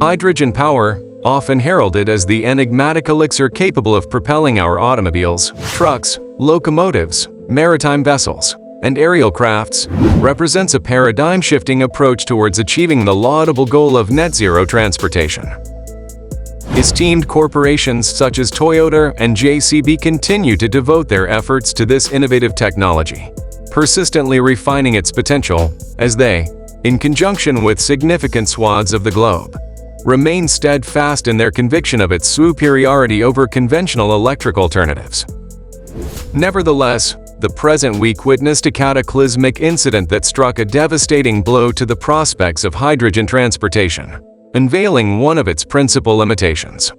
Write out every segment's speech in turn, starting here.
Hydrogen power, often heralded as the enigmatic elixir capable of propelling our automobiles, trucks, locomotives, maritime vessels, and aerial crafts, represents a paradigm-shifting approach towards achieving the laudable goal of net-zero transportation. Esteemed corporations such as Toyota and JCB continue to devote their efforts to this innovative technology, persistently refining its potential as they, in conjunction with significant swaths of the globe, remain steadfast in their conviction of its superiority over conventional electric alternatives. Nevertheless, the present week witnessed a cataclysmic incident that struck a devastating blow to the prospects of hydrogen transportation, unveiling one of its principal limitations.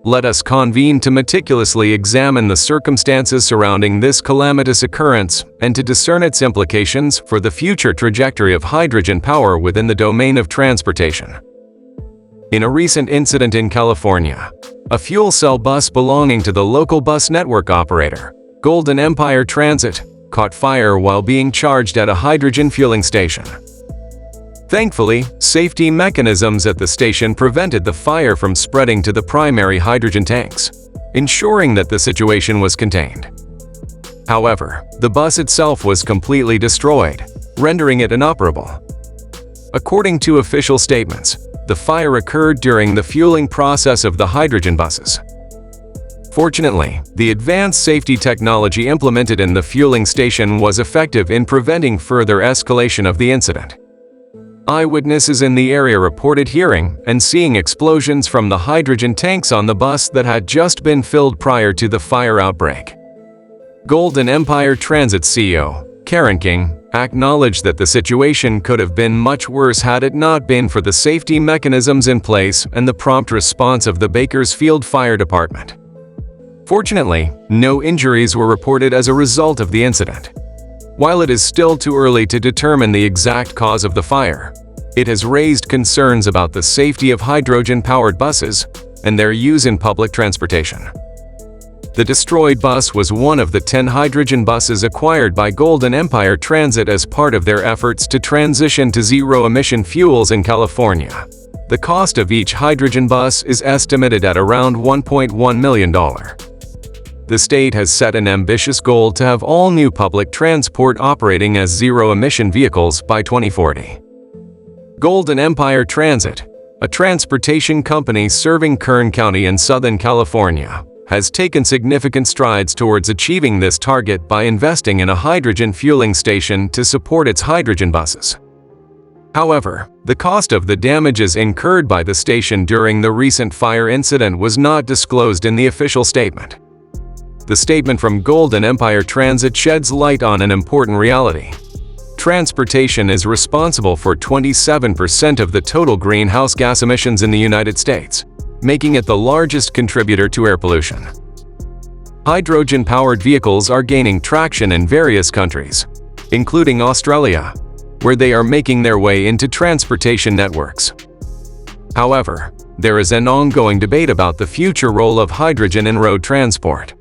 Let us convene to meticulously examine the circumstances surrounding this calamitous occurrence and to discern its implications for the future trajectory of hydrogen power within the domain of transportation. In a recent incident in California, a fuel cell bus belonging to the local bus network operator, Golden Empire Transit, caught fire while being charged at a hydrogen fueling station. Thankfully, safety mechanisms at the station prevented the fire from spreading to the primary hydrogen tanks, ensuring that the situation was contained. However, the bus itself was completely destroyed, rendering it inoperable. According to official statements, the fire occurred during the fueling process of the hydrogen buses. Fortunately, the advanced safety technology implemented in the fueling station was effective in preventing further escalation of the incident. Eyewitnesses in the area reported hearing and seeing explosions from the hydrogen tanks on the bus that had just been filled prior to the fire outbreak. Golden Empire Transit CEO, Karen King, acknowledged that the situation could have been much worse had it not been for the safety mechanisms in place and the prompt response of the Bakersfield Fire Department. Fortunately, no injuries were reported as a result of the incident. While it is still too early to determine the exact cause of the fire, it has raised concerns about the safety of hydrogen-powered buses and their use in public transportation. The destroyed bus was one of the 10 hydrogen buses acquired by Golden Empire Transit as part of their efforts to transition to zero-emission fuels in California. The cost of each hydrogen bus is estimated at around $1.1 million. The state has set an ambitious goal to have all new public transport operating as zero-emission vehicles by 2040. Golden Empire Transit, a transportation company serving Kern County in Southern California, has taken significant strides towards achieving this target by investing in a hydrogen fueling station to support its hydrogen buses. However, the cost of the damages incurred by the station during the recent fire incident was not disclosed in the official statement. The statement from Golden Empire Transit sheds light on an important reality. Transportation is responsible for 27% of the total greenhouse gas emissions in the United States, making it the largest contributor to air pollution. Hydrogen-powered vehicles are gaining traction in various countries, including Australia, where they are making their way into transportation networks. However, there is an ongoing debate about the future role of hydrogen in road transport.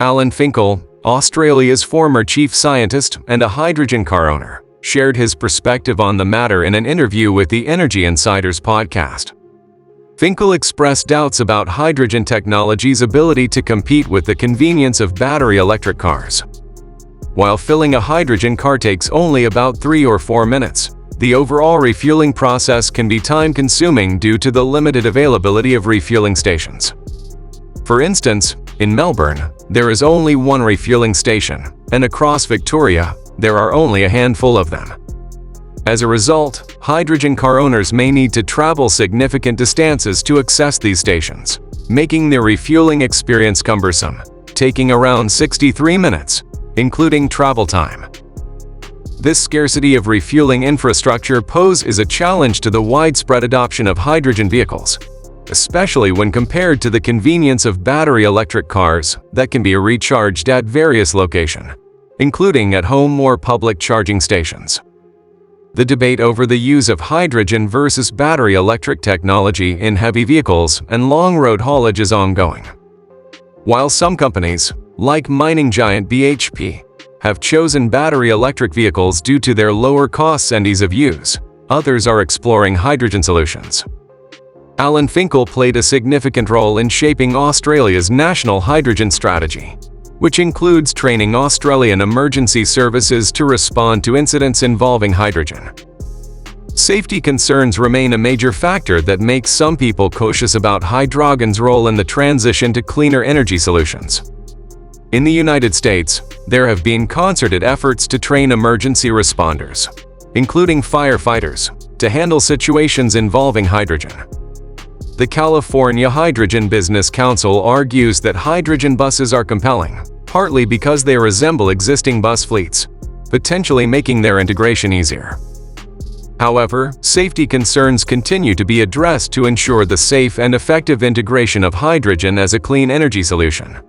Alan Finkel, Australia's former chief scientist and a hydrogen car owner, shared his perspective on the matter in an interview with the Energy Insiders podcast. Finkel expressed doubts about hydrogen technology's ability to compete with the convenience of battery electric cars. While filling a hydrogen car takes only about 3 or 4 minutes, the overall refueling process can be time-consuming due to the limited availability of refueling stations. For instance, in Melbourne, there is only one refueling station, and across Victoria, there are only a handful of them. As a result, hydrogen car owners may need to travel significant distances to access these stations, making the refueling experience cumbersome, taking around 63 minutes, including travel time. This scarcity of refueling infrastructure poses a challenge to the widespread adoption of hydrogen vehicles, especially when compared to the convenience of battery electric cars that can be recharged at various locations, including at home or public charging stations. The debate over the use of hydrogen versus battery electric technology in heavy vehicles and long road haulage is ongoing. While some companies, like mining giant BHP, have chosen battery electric vehicles due to their lower costs and ease of use, others are exploring hydrogen solutions. Alan Finkel played a significant role in shaping Australia's national hydrogen strategy, which includes training Australian emergency services to respond to incidents involving hydrogen. Safety concerns remain a major factor that makes some people cautious about hydrogen's role in the transition to cleaner energy solutions. In the United States, there have been concerted efforts to train emergency responders, including firefighters, to handle situations involving hydrogen. The California Hydrogen Business Council argues that hydrogen buses are compelling, partly because they resemble existing bus fleets, potentially making their integration easier. However, safety concerns continue to be addressed to ensure the safe and effective integration of hydrogen as a clean energy solution.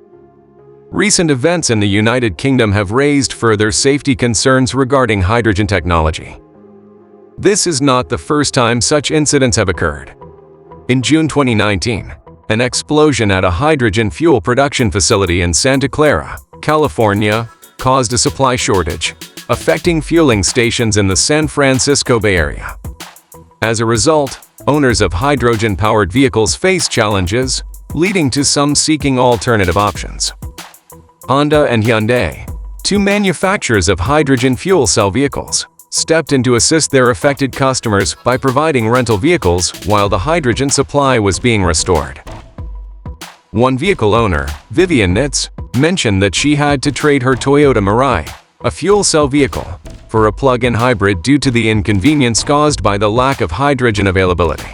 Recent events in the United Kingdom have raised further safety concerns regarding hydrogen technology. This is not the first time such incidents have occurred. In June 2019, an explosion at a hydrogen fuel production facility in Santa Clara, California, caused a supply shortage, affecting fueling stations in the San Francisco Bay Area. As a result, owners of hydrogen-powered vehicles face challenges, leading to some seeking alternative options. Honda and Hyundai, two manufacturers of hydrogen fuel cell vehicles, stepped in to assist their affected customers by providing rental vehicles while the hydrogen supply was being restored. One vehicle owner, Vivian Nitz, mentioned that she had to trade her Toyota Mirai, a fuel cell vehicle, for a plug-in hybrid due to the inconvenience caused by the lack of hydrogen availability.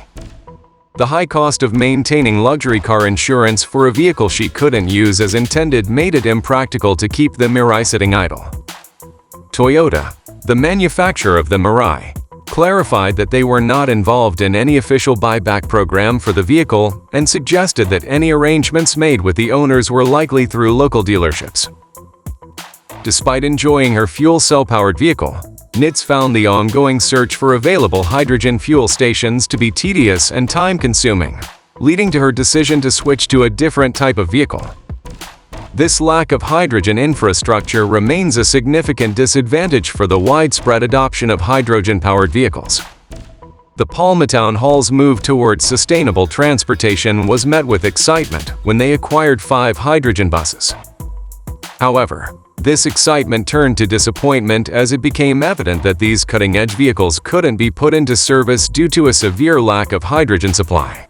The high cost of maintaining luxury car insurance for a vehicle she couldn't use as intended made it impractical to keep the Mirai sitting idle. Toyota, the manufacturer of the Mirai, clarified that they were not involved in any official buyback program for the vehicle and suggested that any arrangements made with the owners were likely through local dealerships. Despite enjoying her fuel cell-powered vehicle, Nitz found the ongoing search for available hydrogen fuel stations to be tedious and time-consuming, leading to her decision to switch to a different type of vehicle. This lack of hydrogen infrastructure remains a significant disadvantage for the widespread adoption of hydrogen-powered vehicles. The Palmertown Hall's move towards sustainable transportation was met with excitement when they acquired 5 hydrogen buses. However, this excitement turned to disappointment as it became evident that these cutting-edge vehicles couldn't be put into service due to a severe lack of hydrogen supply.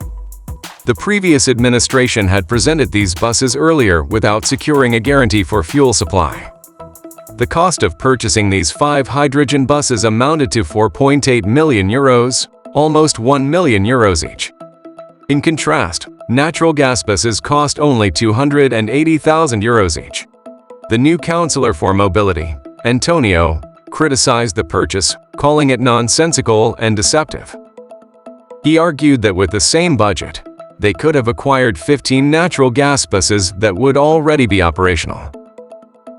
The previous administration had presented these buses earlier without securing a guarantee for fuel supply. The cost of purchasing these 5 hydrogen buses amounted to €4.8 million, almost €1 million each. In contrast, natural gas buses cost only €280,000 each. The new Councillor for Mobility, Antonio, criticized the purchase, calling it nonsensical and deceptive. He argued that with the same budget, they could have acquired 15 natural gas buses that would already be operational.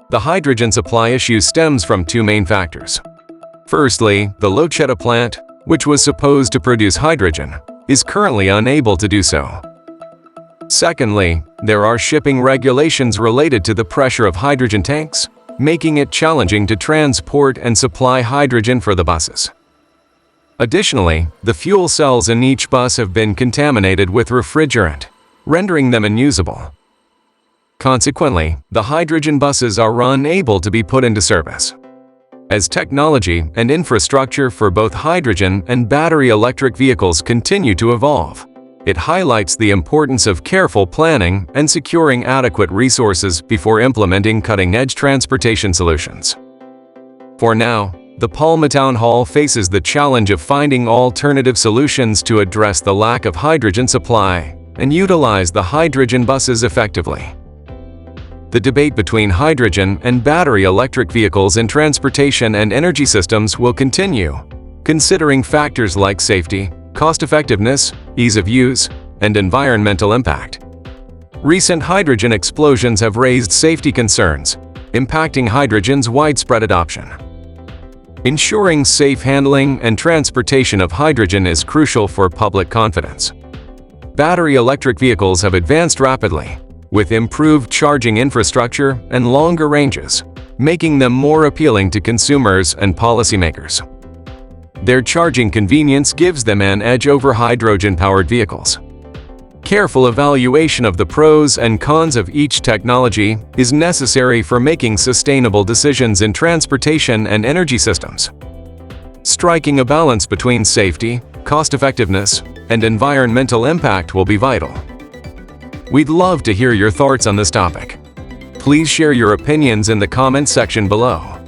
The hydrogen supply issue stems from 2 main factors. Firstly, the Lochetta plant, which was supposed to produce hydrogen, is currently unable to do so. Secondly, there are shipping regulations related to the pressure of hydrogen tanks, making it challenging to transport and supply hydrogen for the buses. Additionally, the fuel cells in each bus have been contaminated with refrigerant, rendering them unusable. Consequently, the hydrogen buses are unable to be put into service. As technology and infrastructure for both hydrogen and battery electric vehicles continue to evolve, it highlights the importance of careful planning and securing adequate resources before implementing cutting-edge transportation solutions. For now, the Palmertown Hall faces the challenge of finding alternative solutions to address the lack of hydrogen supply and utilize the hydrogen buses effectively. The debate between hydrogen and battery electric vehicles in transportation and energy systems will continue, considering factors like safety, cost-effectiveness, ease of use, and environmental impact. Recent hydrogen explosions have raised safety concerns, impacting hydrogen's widespread adoption. Ensuring safe handling and transportation of hydrogen is crucial for public confidence. Battery electric vehicles have advanced rapidly, with improved charging infrastructure and longer ranges, making them more appealing to consumers and policymakers. Their charging convenience gives them an edge over hydrogen-powered vehicles. Careful evaluation of the pros and cons of each technology is necessary for making sustainable decisions in transportation and energy systems. Striking a balance between safety, cost-effectiveness, and environmental impact will be vital. We'd love to hear your thoughts on this topic. Please share your opinions in the comment section below.